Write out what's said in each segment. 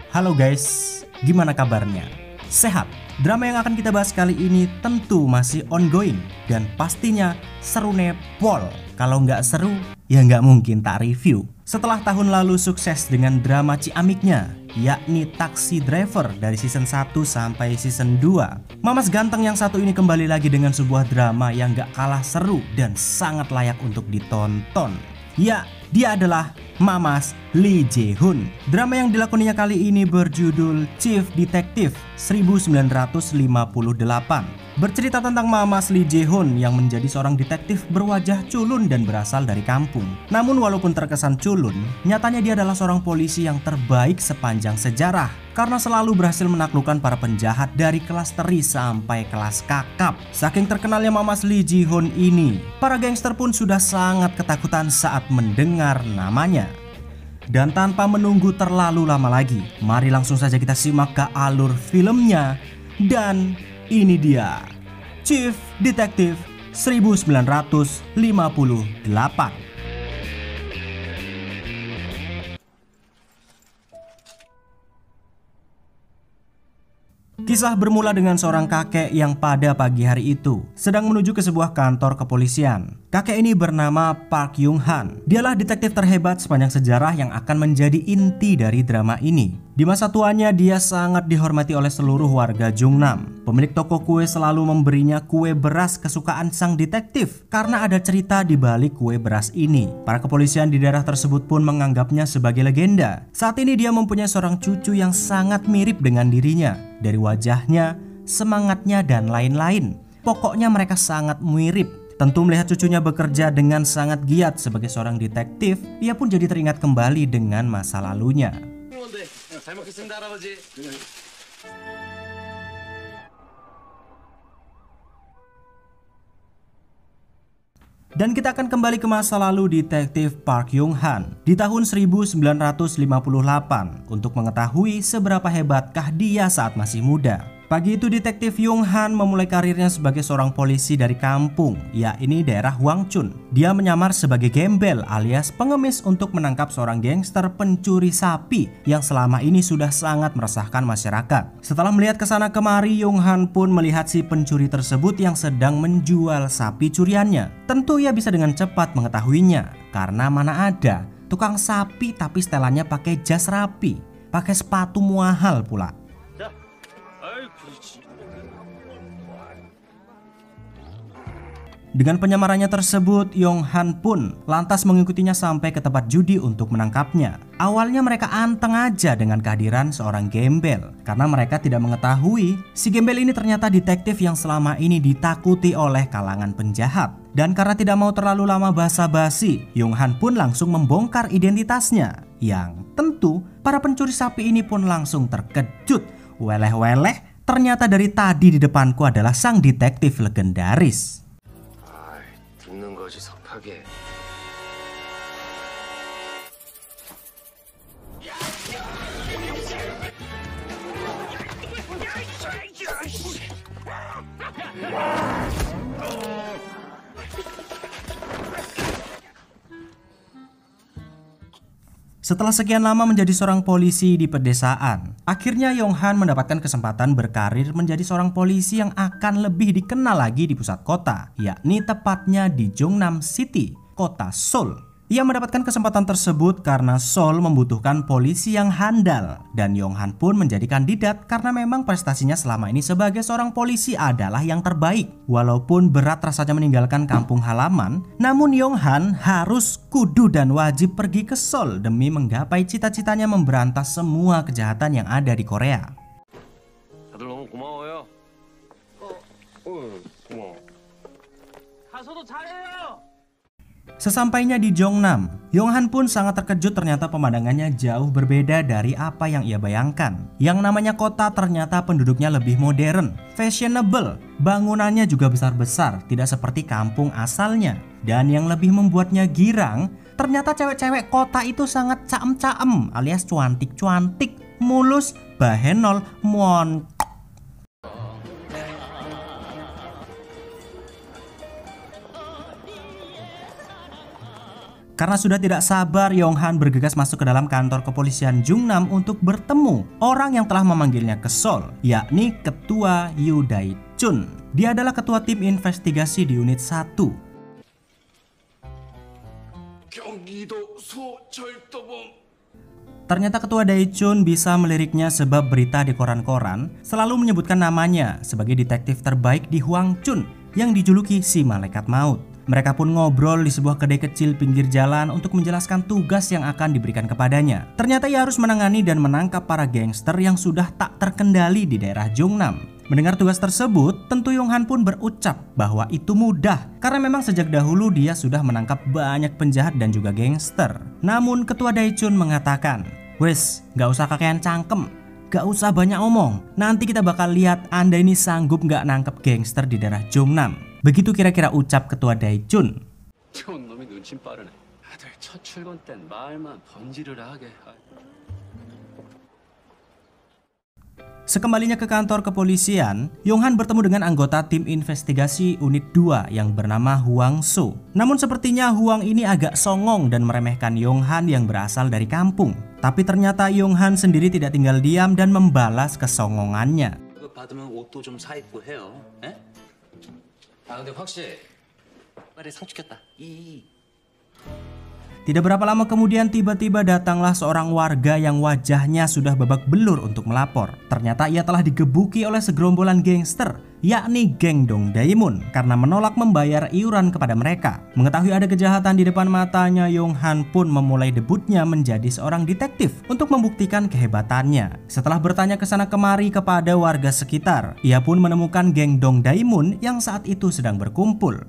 Halo guys, gimana kabarnya? Sehat? Drama yang akan kita bahas kali ini tentu masih ongoing dan pastinya seru nepol. Kalau nggak seru, ya nggak mungkin tak review. Setelah tahun lalu sukses dengan drama ciamiknya, yakni Taxi Driver dari season 1 sampai season 2, Mamas ganteng yang satu ini kembali lagi dengan sebuah drama yang nggak kalah seru dan sangat layak untuk ditonton. Ya, dia adalah Mamas Lee Jae-hoon. Drama yang dilakoninya kali ini berjudul Chief Detective 1958. Bercerita tentang Mamas Lee Jae-hoon yang menjadi seorang detektif berwajah culun dan berasal dari kampung. Namun walaupun terkesan culun, nyatanya dia adalah seorang polisi yang terbaik sepanjang sejarah karena selalu berhasil menaklukkan para penjahat dari kelas teri sampai kelas kakap. Saking terkenalnya Mamas Lee Jae-hoon ini, para gangster pun sudah sangat ketakutan saat mendengar namanya. Dan tanpa menunggu terlalu lama lagi, mari langsung saja kita simak ke alur filmnya. Dan ini dia Chief Detective 1958. Kisah bermula dengan seorang kakek yang pada pagi hari itu sedang menuju ke sebuah kantor kepolisian. Kakek ini bernama Park Young Han. Dialah detektif terhebat sepanjang sejarah yang akan menjadi inti dari drama ini. Di masa tuanya dia sangat dihormati oleh seluruh warga Jungnam. Pemilik toko kue selalu memberinya kue beras kesukaan sang detektif karena ada cerita di balik kue beras ini. Para kepolisian di daerah tersebut pun menganggapnya sebagai legenda. Saat ini dia mempunyai seorang cucu yang sangat mirip dengan dirinya. Dari wajahnya, semangatnya, dan lain-lain. Pokoknya mereka sangat mirip. Tentu melihat cucunya bekerja dengan sangat giat sebagai seorang detektif, ia pun jadi teringat kembali dengan masa lalunya. Dan kita akan kembali ke masa lalu detektif Park Young Han di tahun 1958 untuk mengetahui seberapa hebatkah dia saat masih muda. Pagi itu detektif Young Han memulai karirnya sebagai seorang polisi dari kampung, yakni daerah Hwangchun. Dia menyamar sebagai gembel alias pengemis untuk menangkap seorang gangster pencuri sapi yang selama ini sudah sangat meresahkan masyarakat. Setelah melihat kesana kemari, Young Han pun melihat si pencuri tersebut yang sedang menjual sapi curiannya. Tentu ia bisa dengan cepat mengetahuinya, karena mana ada tukang sapi tapi setelannya pakai jas rapi, pakai sepatu mahal pula. Dengan penyamarannya tersebut, Young Han pun lantas mengikutinya sampai ke tempat judi untuk menangkapnya. Awalnya mereka anteng aja dengan kehadiran seorang gembel, karena mereka tidak mengetahui si gembel ini ternyata detektif yang selama ini ditakuti oleh kalangan penjahat. Dan karena tidak mau terlalu lama basa-basi, Young Han pun langsung membongkar identitasnya. Yang tentu para pencuri sapi ini pun langsung terkejut. Weleh-weleh, ternyata dari tadi di depanku adalah sang detektif legendaris. Setelah sekian lama menjadi seorang polisi di pedesaan, akhirnya Young Han mendapatkan kesempatan berkarir menjadi seorang polisi yang akan lebih dikenal lagi di pusat kota, yakni tepatnya di Jongnam City, kota Seoul. Ia mendapatkan kesempatan tersebut karena Seoul membutuhkan polisi yang handal, dan Young Han pun menjadi kandidat karena memang prestasinya selama ini sebagai seorang polisi adalah yang terbaik. Walaupun berat rasanya meninggalkan kampung halaman, namun Young Han harus, kudu, dan wajib pergi ke Seoul demi menggapai cita-citanya memberantas semua kejahatan yang ada di Korea. Sesampainya di Jongnam, Young Han pun sangat terkejut ternyata pemandangannya jauh berbeda dari apa yang ia bayangkan. Yang namanya kota ternyata penduduknya lebih modern, fashionable, bangunannya juga besar-besar, tidak seperti kampung asalnya. Dan yang lebih membuatnya girang, ternyata cewek-cewek kota itu sangat caem-caem alias cuantik-cuantik, mulus, bahenol, mon. Karena sudah tidak sabar, Yong-han bergegas masuk ke dalam kantor kepolisian Jungnam untuk bertemu orang yang telah memanggilnya ke Seoul, yakni Ketua Yoo Dae-chun. Dia adalah ketua tim investigasi di unit 1. Ternyata Ketua Dae-chun bisa meliriknya sebab berita di koran-koran selalu menyebutkan namanya sebagai detektif terbaik di Hwangchun yang dijuluki si Malaikat Maut. Mereka pun ngobrol di sebuah kedai kecil pinggir jalan untuk menjelaskan tugas yang akan diberikan kepadanya. Ternyata ia harus menangani dan menangkap para gangster yang sudah tak terkendali di daerah Jungnam. Mendengar tugas tersebut, tentu Yong-han pun berucap bahwa itu mudah karena memang sejak dahulu dia sudah menangkap banyak penjahat dan juga gangster. Namun Ketua Dae-chun mengatakan, "Wes, gak usah kakean cangkem, gak usah banyak omong. Nanti kita bakal lihat Anda ini sanggup gak nangkep gangster di daerah Jungnam." Begitu kira-kira ucap Ketua Dae-chun. Sekembalinya ke kantor kepolisian, Yong-han bertemu dengan anggota tim investigasi unit 2 yang bernama Hwang So. Namun sepertinya Hwang ini agak songong dan meremehkan Yong-han yang berasal dari kampung. Tapi ternyata Yong-han sendiri tidak tinggal diam dan membalas kesongongannya. Tidak berapa lama kemudian tiba-tiba datanglah seorang warga yang wajahnya sudah babak belur untuk melapor. Ternyata ia telah digebuki oleh segerombolan gangster, yakni geng Dong Daemun, karena menolak membayar iuran kepada mereka. Mengetahui ada kejahatan di depan matanya, Yong-han pun memulai debutnya menjadi seorang detektif untuk membuktikan kehebatannya. Setelah bertanya ke sana kemari kepada warga sekitar, ia pun menemukan geng Dong Daemun yang saat itu sedang berkumpul.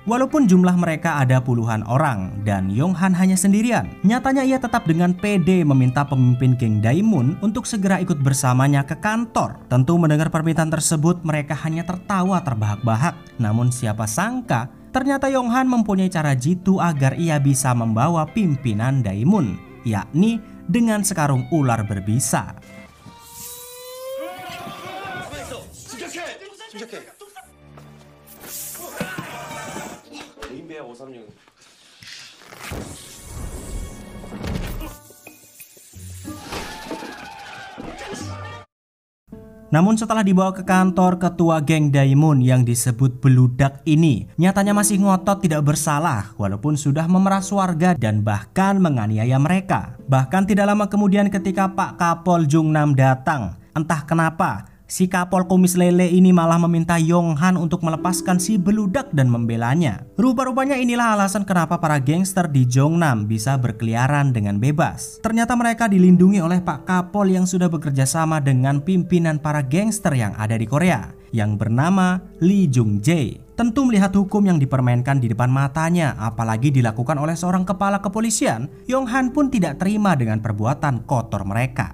Walaupun jumlah mereka ada puluhan orang dan Yong-han hanya sendirian, nyatanya ia tetap dengan pede meminta pemimpin geng Daemun untuk segera ikut bersamanya ke kantor. Tentu mendengar permintaan tersebut mereka hanya tertawa terbahak-bahak. Namun siapa sangka ternyata Yong-han mempunyai cara jitu agar ia bisa membawa pimpinan Daemun, yakni dengan sekarung ular berbisa. Namun setelah dibawa ke kantor, ketua geng Daemun yang disebut Beludak ini nyatanya masih ngotot tidak bersalah walaupun sudah memeras warga dan bahkan menganiaya mereka. Bahkan tidak lama kemudian ketika Pak Kapol Jungnam datang, entah kenapa si Kapol kumis lele ini malah meminta Yong-han untuk melepaskan si Beludak dan membelanya. Rupa-rupanya inilah alasan kenapa para gangster di Jungnam bisa berkeliaran dengan bebas. Ternyata mereka dilindungi oleh Pak Kapol yang sudah bekerja sama dengan pimpinan para gangster yang ada di Korea, yang bernama Lee Jung-jae. Tentu melihat hukum yang dipermainkan di depan matanya, apalagi dilakukan oleh seorang kepala kepolisian, Yong-han pun tidak terima dengan perbuatan kotor mereka.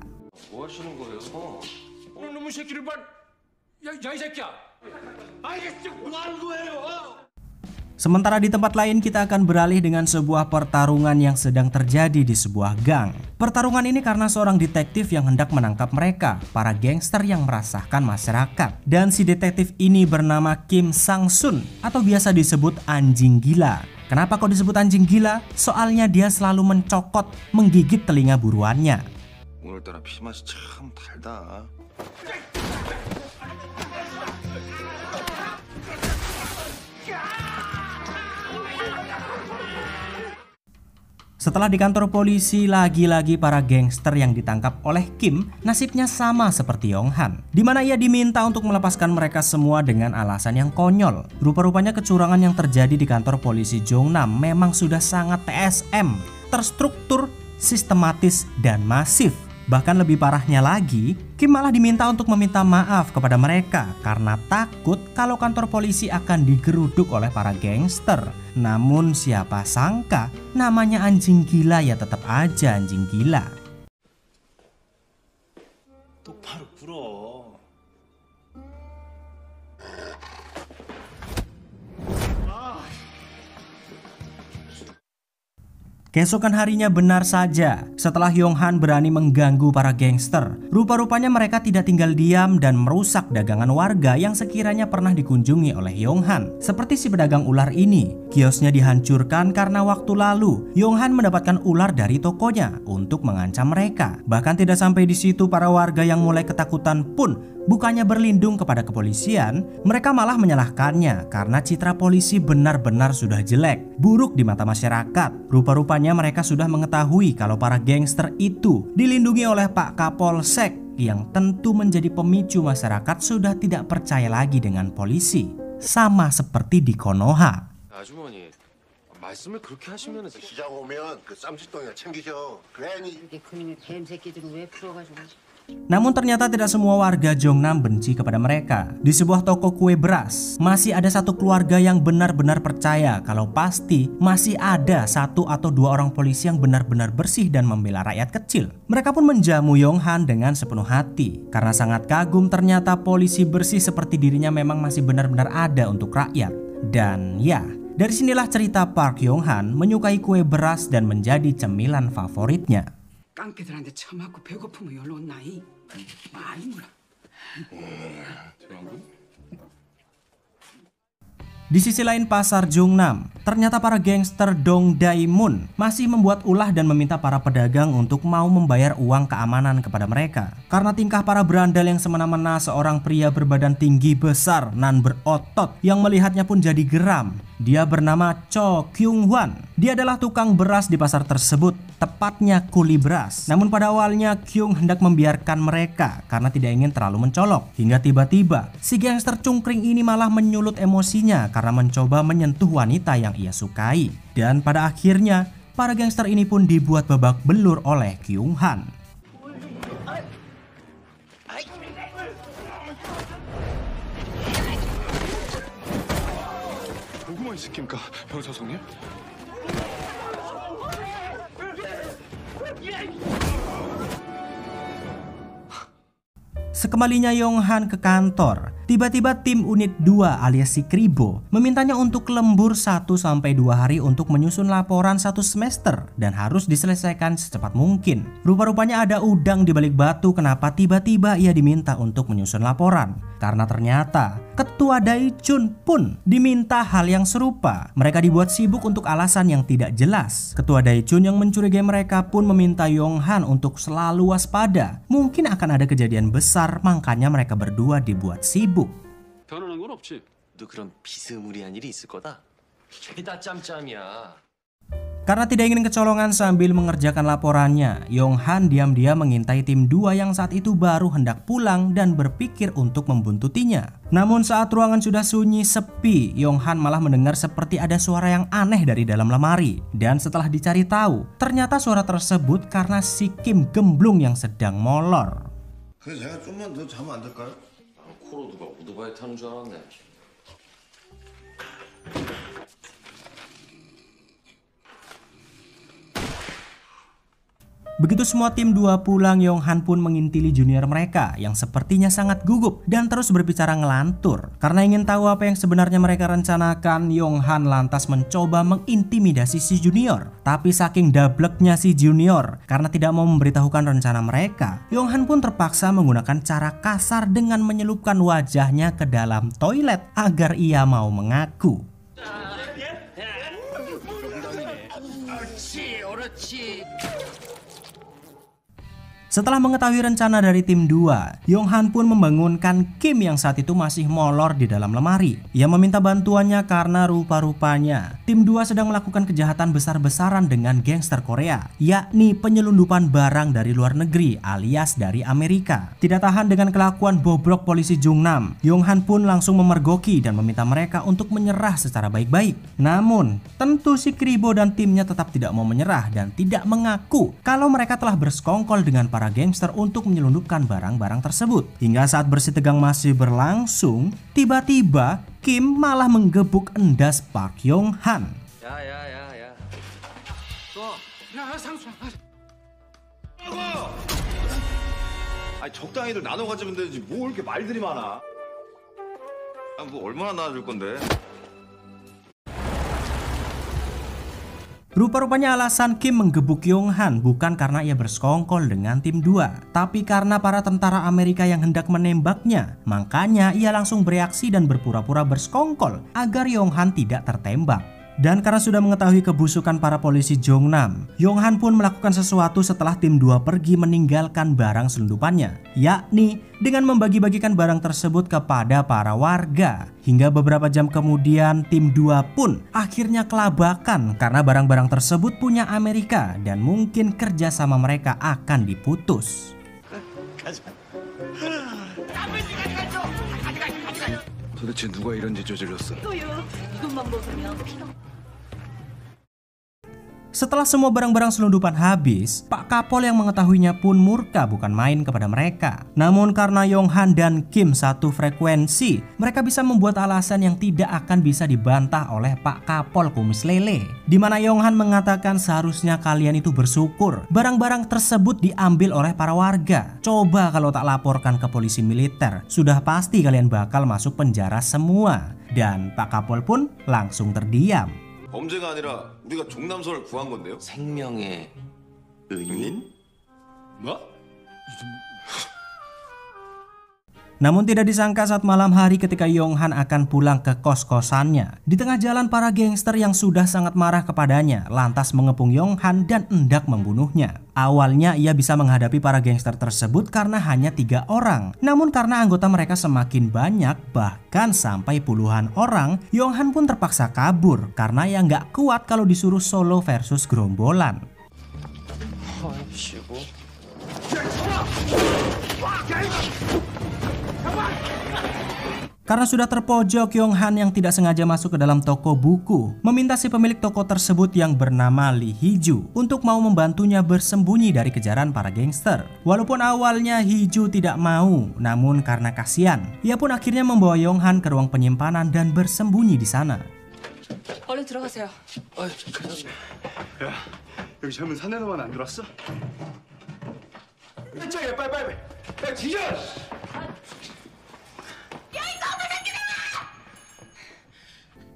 Sementara di tempat lain kita akan beralih dengan sebuah pertarungan yang sedang terjadi di sebuah gang. Pertarungan ini karena seorang detektif yang hendak menangkap mereka, para gangster yang meresahkan masyarakat. Dan si detektif ini bernama Kim Sang-sun atau biasa disebut anjing gila. Kenapa kok disebut anjing gila? Soalnya dia selalu mencokot, menggigit telinga buruannya. 오늘따라 피 맛이 참 달다. Setelah di kantor polisi, lagi-lagi para gangster yang ditangkap oleh Kim nasibnya sama seperti Yong-han, di mana ia diminta untuk melepaskan mereka semua dengan alasan yang konyol. Rupa-rupanya kecurangan yang terjadi di kantor polisi Jungnam memang sudah sangat TSM, terstruktur, sistematis, dan masif. Bahkan lebih parahnya lagi, Kim malah diminta untuk meminta maaf kepada mereka karena takut kalau kantor polisi akan digeruduk oleh para gangster. Namun siapa sangka namanya anjing gila ya tetap aja anjing gila. 똑바로 불어. Keesokan harinya benar saja, setelah Yong Han berani mengganggu para gangster, rupa-rupanya mereka tidak tinggal diam dan merusak dagangan warga yang sekiranya pernah dikunjungi oleh Yong Han. Seperti si pedagang ular ini, kiosnya dihancurkan karena waktu lalu Yong Han mendapatkan ular dari tokonya untuk mengancam mereka. Bahkan tidak sampai di situ, para warga yang mulai ketakutan pun bukannya berlindung kepada kepolisian, mereka malah menyalahkannya karena citra polisi benar-benar sudah jelek, buruk di mata masyarakat. Rupa-rupanya mereka sudah mengetahui kalau para gangster itu dilindungi oleh Pak Kapolsek yang tentu menjadi pemicu masyarakat sudah tidak percaya lagi dengan polisi. Sama seperti di Konoha. 아주머니, 말씀을 그렇게 하시면은 시장 오면 그 쌈짓돈이나 챙기셔. 그래야니. 이게 그놈의 뱀 새끼들을 왜 풀어가지고. Namun ternyata tidak semua warga Jongnam benci kepada mereka. Di sebuah toko kue beras, masih ada satu keluarga yang benar-benar percaya kalau pasti masih ada satu atau dua orang polisi yang benar-benar bersih dan membela rakyat kecil. Mereka pun menjamu Yong Han dengan sepenuh hati karena sangat kagum ternyata polisi bersih seperti dirinya memang masih benar-benar ada untuk rakyat. Dan ya, dari sinilah cerita Park Yong Han menyukai kue beras dan menjadi cemilan favoritnya. 깡패들한테 처맞고 배고프면 연락 온 나이 많이 물어. Di sisi lain pasar Jongnam, ternyata para gangster Dong Dae-mun masih membuat ulah dan meminta para pedagang untuk mau membayar uang keamanan kepada mereka. Karena tingkah para berandal yang semena-mena, seorang pria berbadan tinggi besar nan berotot yang melihatnya pun jadi geram. Dia bernama Cho Kyung-hwan. Dia adalah tukang beras di pasar tersebut, tepatnya kuli beras. Namun pada awalnya Kyung hendak membiarkan mereka karena tidak ingin terlalu mencolok. Hingga tiba-tiba si gangster cungkring ini malah menyulut emosinya karena mencoba menyentuh wanita yang ia sukai. Dan pada akhirnya para gangster ini pun dibuat babak belur oleh Kyung Han. 누구만 시킵니까, 병사성님? Sekembalinya Yong Han ke kantor, tiba-tiba tim unit 2 alias si Kribo memintanya untuk lembur 1-2 hari untuk menyusun laporan 1 semester dan harus diselesaikan secepat mungkin. Rupa-rupanya ada udang di balik batu kenapa tiba-tiba ia diminta untuk menyusun laporan. Karena ternyata Ketua Dae-chun pun diminta hal yang serupa. Mereka dibuat sibuk untuk alasan yang tidak jelas. Ketua Dae-chun yang mencurigai mereka pun meminta Yong Han untuk selalu waspada. Mungkin akan ada kejadian besar, makanya mereka berdua dibuat sibuk. 변하는 건 없지. 너 그런 비스무리한 일이 있을 거다. 죄다 짬짬이야. Karena tidak ingin kecolongan sambil mengerjakan laporannya, Yong Han diam-diam mengintai tim 2 yang saat itu baru hendak pulang dan berpikir untuk membuntutinya. Namun saat ruangan sudah sunyi sepi, Yong Han malah mendengar seperti ada suara yang aneh dari dalam lemari. Dan setelah dicari tahu, ternyata suara tersebut karena si Kim gemblung yang sedang molor. 그래서 제가 좀만 더 자면 안 될까요? 코로 누가 오토바이 타는 줄 알았네. Begitu semua tim 2 pulang, Yong Han pun mengintili junior mereka yang sepertinya sangat gugup dan terus berbicara ngelantur. Karena ingin tahu apa yang sebenarnya mereka rencanakan, Yong Han lantas mencoba mengintimidasi si junior. Tapi saking dableknya si junior karena tidak mau memberitahukan rencana mereka, Yong Han pun terpaksa menggunakan cara kasar dengan menyelupkan wajahnya ke dalam toilet agar ia mau mengaku. Setelah mengetahui rencana dari tim 2, Yong Han pun membangunkan Kim yang saat itu masih molor di dalam lemari. Ia meminta bantuannya karena rupa-rupanya tim 2 sedang melakukan kejahatan besar-besaran dengan gangster Korea, yakni penyelundupan barang dari luar negeri alias dari Amerika. Tidak tahan dengan kelakuan bobrok polisi Jongnam, Yong Han pun langsung memergoki dan meminta mereka untuk menyerah secara baik-baik. Namun, tentu si Kribo dan timnya tetap tidak mau menyerah dan tidak mengaku kalau mereka telah bersekongkol dengan para gangster untuk menyelundupkan barang-barang tersebut. Hingga saat bersih tegang masih berlangsung, tiba-tiba Kim malah menggebuk endas Park Yong Han. 야야야야. 또. 야 상수야. 아니 적당히들 나눠 가지면 되지 뭐 이렇게 말들이 많아. 뭐 얼마나 나눠줄 건데? Rupa-rupanya alasan Kim menggebuk Yong Han bukan karena ia bersekongkol dengan tim 2, tapi karena para tentara Amerika yang hendak menembaknya. Makanya ia langsung bereaksi dan berpura-pura bersekongkol agar Yong Han tidak tertembak. Dan karena sudah mengetahui kebusukan para polisi Jongnam, Yong Han pun melakukan sesuatu setelah tim 2 pergi meninggalkan barang selundupannya, yakni dengan membagi-bagikan barang tersebut kepada para warga. Hingga beberapa jam kemudian tim 2 pun akhirnya kelabakan karena barang-barang tersebut punya Amerika dan mungkin kerjasama mereka akan diputus. 도대체 누가 이런 짓 저질렀어? Setelah semua barang-barang selundupan habis, Pak Kapol yang mengetahuinya pun murka bukan main kepada mereka. Namun karena Yong Han dan Kim satu frekuensi, mereka bisa membuat alasan yang tidak akan bisa dibantah oleh Pak Kapol kumis lele. Di mana Yong Han mengatakan seharusnya kalian itu bersyukur barang-barang tersebut diambil oleh para warga. Coba kalau tak laporkan ke polisi militer, sudah pasti kalian bakal masuk penjara semua. Dan Pak Kapol pun langsung terdiam. 범죄가 아니라 우리가 종남선을 구한 건데요. 생명의 은인? 뭐? Namun tidak disangka saat malam hari ketika Yong Han akan pulang ke kos-kosannya, di tengah jalan para gangster yang sudah sangat marah kepadanya lantas mengepung Yong Han dan hendak membunuhnya. Awalnya ia bisa menghadapi para gangster tersebut karena hanya 3 orang. Namun karena anggota mereka semakin banyak, bahkan sampai puluhan orang, Yong Han pun terpaksa kabur karena ia nggak kuat kalau disuruh solo versus gerombolan. Karena sudah terpojok, Yong Han yang tidak sengaja masuk ke dalam toko buku meminta si pemilik toko tersebut yang bernama Lee Hee-ju untuk mau membantunya bersembunyi dari kejaran para gangster. Walaupun awalnya Hee-ju tidak mau, namun karena kasihan, ia pun akhirnya membawa Yong Han ke ruang penyimpanan dan bersembunyi di sana. 얼른 들어가세요. 야, 여기 젊은 사내놈만 안 들어왔어? 이쪽에 빨리. 야, 뒤져!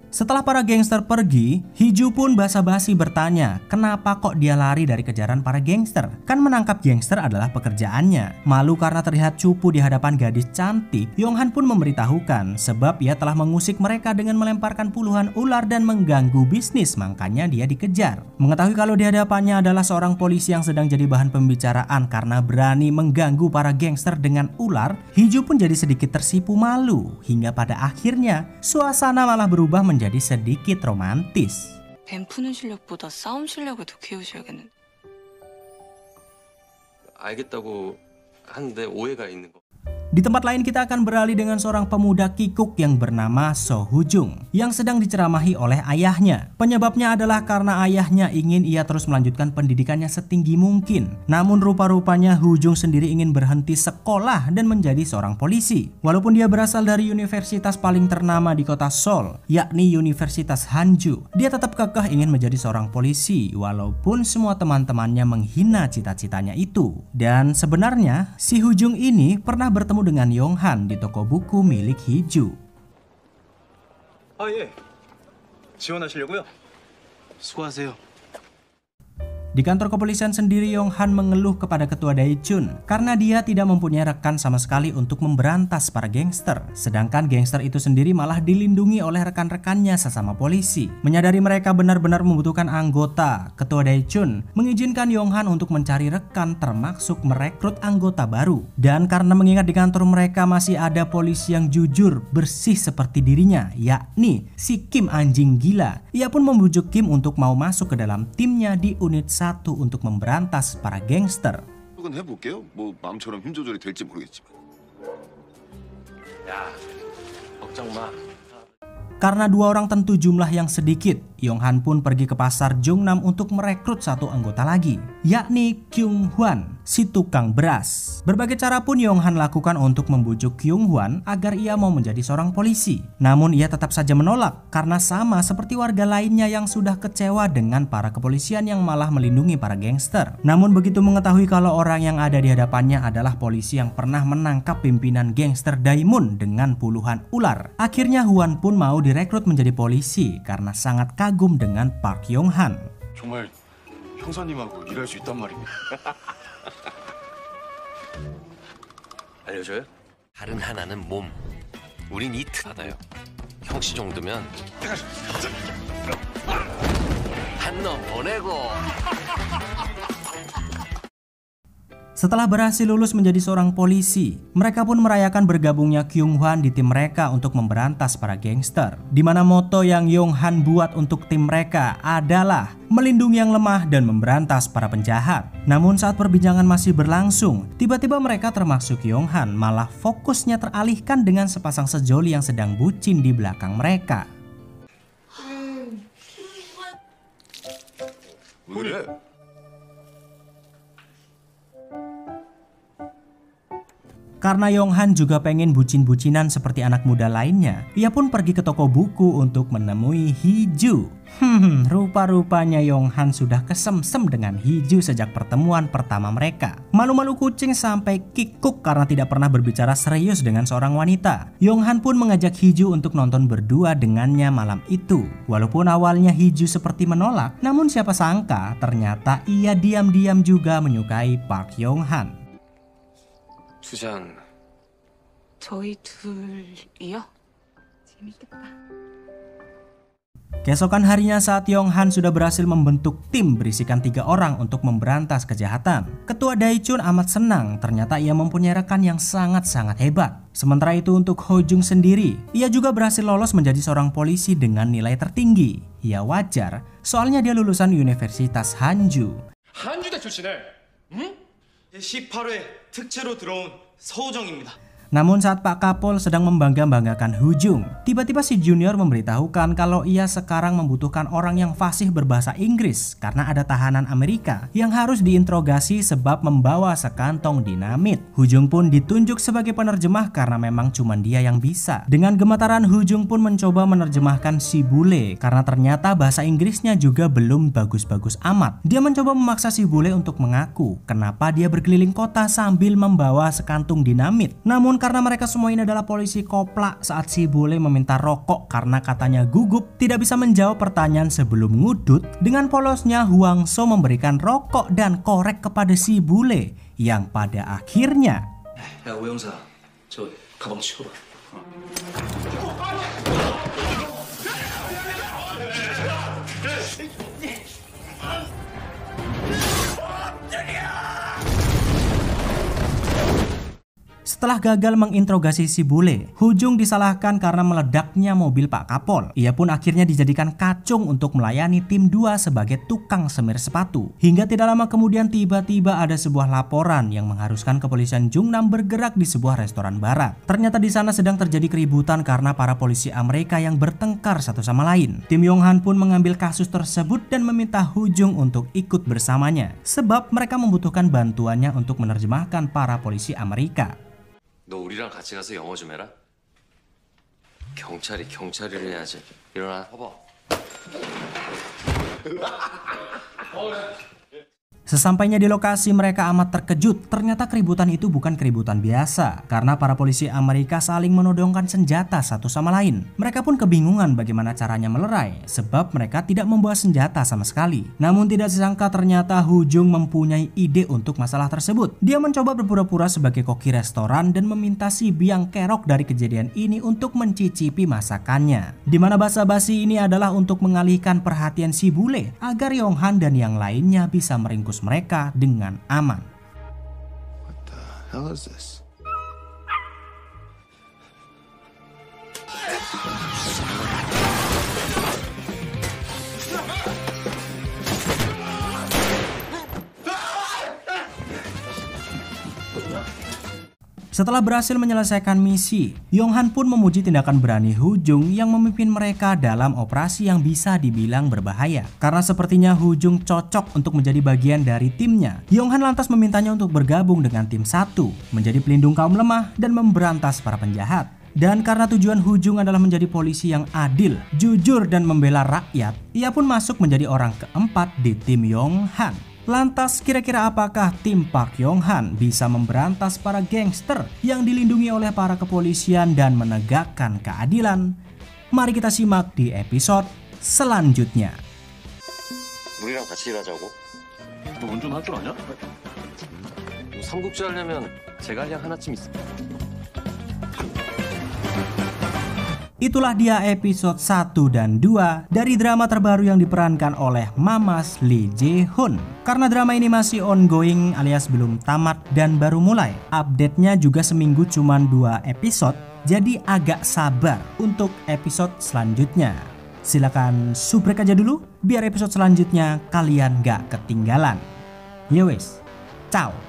Setelah para gangster pergi, Hee-ju pun basa-basi bertanya kenapa kok dia lari dari kejaran para gangster. Kan menangkap gangster adalah pekerjaannya. Malu karena terlihat cupu di hadapan gadis cantik, Yong Han pun memberitahukan sebab ia telah mengusik mereka dengan melemparkan puluhan ular dan mengganggu bisnis, makanya dia dikejar. Mengetahui kalau di hadapannya adalah seorang polisi yang sedang jadi bahan pembicaraan karena berani mengganggu para gangster dengan ular, Hee-ju pun jadi sedikit tersipu malu. Hingga pada akhirnya suasana malah berubah menjadi sedikit romantis. 뱀 푸는 실력보다 싸움 실력을 더 키우셔야겠는데. 알겠다고 하는데 오해가 있는 거. Di tempat lain kita akan beralih dengan seorang pemuda kikuk yang bernama So Hoo-jung yang sedang diceramahi oleh ayahnya. Penyebabnya adalah karena ayahnya ingin ia terus melanjutkan pendidikannya setinggi mungkin. Namun rupa-rupanya Hoo-jung sendiri ingin berhenti sekolah dan menjadi seorang polisi. Walaupun dia berasal dari universitas paling ternama di kota Seoul, yakni Universitas Hanju, dia tetap kekeh ingin menjadi seorang polisi walaupun semua teman-temannya menghina cita-citanya itu. Dan sebenarnya si Hoo-jung ini pernah bertemu dengan Yong Han di toko buku milik Hee-ju. 아, 예. 지원하시려고요? 수고하세요. Di kantor kepolisian sendiri, Yong Han mengeluh kepada ketua Dae-chun karena dia tidak mempunyai rekan sama sekali untuk memberantas para gangster. Sedangkan gangster itu sendiri malah dilindungi oleh rekan-rekannya sesama polisi. Menyadari mereka benar-benar membutuhkan anggota, ketua Dae-chun mengizinkan Yong Han untuk mencari rekan termasuk merekrut anggota baru. Dan karena mengingat di kantor mereka masih ada polisi yang jujur, bersih seperti dirinya, yakni si Kim anjing gila, ia pun membujuk Kim untuk mau masuk ke dalam timnya di unit 1 untuk memberantas para gangster. 그건 해볼게요. 뭐 마음처럼 힘 조절이 될지 모르겠지만. 야, 걱정 마. Karena 2 orang tentu jumlah yang sedikit, Yong Han pun pergi ke pasar Jongnam untuk merekrut 1 anggota lagi, yakni Kyung Hwan, si tukang beras. Berbagai cara pun Yong Han lakukan untuk membujuk Kyung Hwan agar ia mau menjadi seorang polisi. Namun ia tetap saja menolak karena sama seperti warga lainnya yang sudah kecewa dengan para kepolisian yang malah melindungi para gangster. Namun begitu mengetahui kalau orang yang ada di hadapannya adalah polisi yang pernah menangkap pimpinan gangster Daimon dengan puluhan ular, akhirnya Hwan pun mau direkrut menjadi polisi karena sangat kagum dengan Park Yong Han. 정말 형사님하고 일할 수 있단 말입니까? 알려줘요? 다른 하나는 몸. 우린 이트 받아요. 형씨 정도면 한 놈 보내고. Setelah berhasil lulus menjadi seorang polisi, mereka pun merayakan bergabungnya Kyung Hwan di tim mereka untuk memberantas para gangster. Di mana moto yang Yong Han buat untuk tim mereka adalah melindungi yang lemah dan memberantas para penjahat. Namun saat perbincangan masih berlangsung, tiba-tiba mereka termasuk Yong Han malah fokusnya teralihkan dengan sepasang sejoli yang sedang bucin di belakang mereka. 왜? Karena Yong Han juga pengen bucin-bucinan seperti anak muda lainnya, ia pun pergi ke toko buku untuk menemui Hee-ju. Rupa-rupanya Yong Han sudah kesemsem dengan Hee-ju sejak pertemuan pertama mereka. Malu-malu kucing sampai kikuk karena tidak pernah berbicara serius dengan seorang wanita. Yong Han pun mengajak Hee-ju untuk nonton berdua dengannya malam itu. Walaupun awalnya Hee-ju seperti menolak, namun siapa sangka ternyata ia diam-diam juga menyukai Park Yong Han. 두 저희 둘이요? Keesokan harinya saat Yong Han sudah berhasil membentuk tim berisikan 3 orang untuk memberantas kejahatan. Ketua Dae-chun amat senang, ternyata ia mempunyai rekan yang sangat-sangat hebat. Sementara itu untuk Ho Jung sendiri, ia juga berhasil lolos menjadi seorang polisi dengan nilai tertinggi. Ya wajar, soalnya dia lulusan Universitas Hanju. 한주대 출신을 18회 특채로 들어온 서우정입니다. Namun saat Pak Kapol sedang membangga-banggakan Ho Jung, tiba-tiba si Junior memberitahukan kalau ia sekarang membutuhkan orang yang fasih berbahasa Inggris karena ada tahanan Amerika yang harus diinterogasi sebab membawa sekantong dinamit. Ho Jung pun ditunjuk sebagai penerjemah karena memang cuma dia yang bisa. Dengan gemetaran Ho Jung pun mencoba menerjemahkan si bule karena ternyata bahasa Inggrisnya juga belum bagus-bagus amat. Dia mencoba memaksa si bule untuk mengaku kenapa dia berkeliling kota sambil membawa sekantung dinamit. Namun karena mereka semua ini adalah polisi koplak, saat si bule meminta rokok karena katanya gugup, tidak bisa menjawab pertanyaan sebelum ngudut, dengan polosnya Hwang So memberikan rokok dan korek kepada si bule, yang pada akhirnya 야 오영사 저 가방 치워봐. Setelah gagal menginterogasi si bule, Ho Jung disalahkan karena meledaknya mobil Pak Kapol. Ia pun akhirnya dijadikan kacung untuk melayani tim 2 sebagai tukang semir sepatu. Hingga tidak lama kemudian tiba-tiba ada sebuah laporan yang mengharuskan kepolisian Jungnam bergerak di sebuah restoran barat. Ternyata di sana sedang terjadi keributan karena para polisi Amerika yang bertengkar satu sama lain. Tim Yong Han pun mengambil kasus tersebut dan meminta Ho Jung untuk ikut bersamanya, sebab mereka membutuhkan bantuannya untuk menerjemahkan para polisi Amerika. 너 우리랑 같이 가서 영어 좀 해라. 경찰이를 해야지. 일어나. 봐봐. Sesampainya di lokasi mereka amat terkejut, ternyata keributan itu bukan keributan biasa karena para polisi Amerika saling menodongkan senjata satu sama lain. Mereka pun kebingungan bagaimana caranya melerai sebab mereka tidak membawa senjata sama sekali. Namun tidak disangka ternyata Ho Jung mempunyai ide untuk masalah tersebut. Dia mencoba berpura-pura sebagai koki restoran dan meminta si biang kerok dari kejadian ini untuk mencicipi masakannya. Dimana basa-basi ini adalah untuk mengalihkan perhatian si bule agar Yong Han dan yang lainnya bisa meringkus mereka dengan aman. What the hell is this? Setelah berhasil menyelesaikan misi, Yong Han pun memuji tindakan berani Ho Jung yang memimpin mereka dalam operasi yang bisa dibilang berbahaya. Karena sepertinya Ho Jung cocok untuk menjadi bagian dari timnya, Yong Han lantas memintanya untuk bergabung dengan tim 1, menjadi pelindung kaum lemah dan memberantas para penjahat. Dan karena tujuan Ho Jung adalah menjadi polisi yang adil, jujur dan membela rakyat, ia pun masuk menjadi orang keempat di tim Yong Han. Lantas kira-kira apakah tim Park Yong Han bisa memberantas para gangster yang dilindungi oleh para kepolisian dan menegakkan keadilan? Mari kita simak di episode selanjutnya. 우리랑 같이 일하자고? 너 운전할 줄 아냐? 삼국지 하려면 제갈량 하나쯤 있습니다. Itulah dia episode 1 dan 2 dari drama terbaru yang diperankan oleh Mamas Lee Jae-hoon. Karena drama ini masih ongoing alias belum tamat dan baru mulai, update-nya juga seminggu cuma 2 episode, jadi agak sabar untuk episode selanjutnya. Silakan subrek aja dulu biar episode selanjutnya kalian gak ketinggalan. Ya wes, ciao.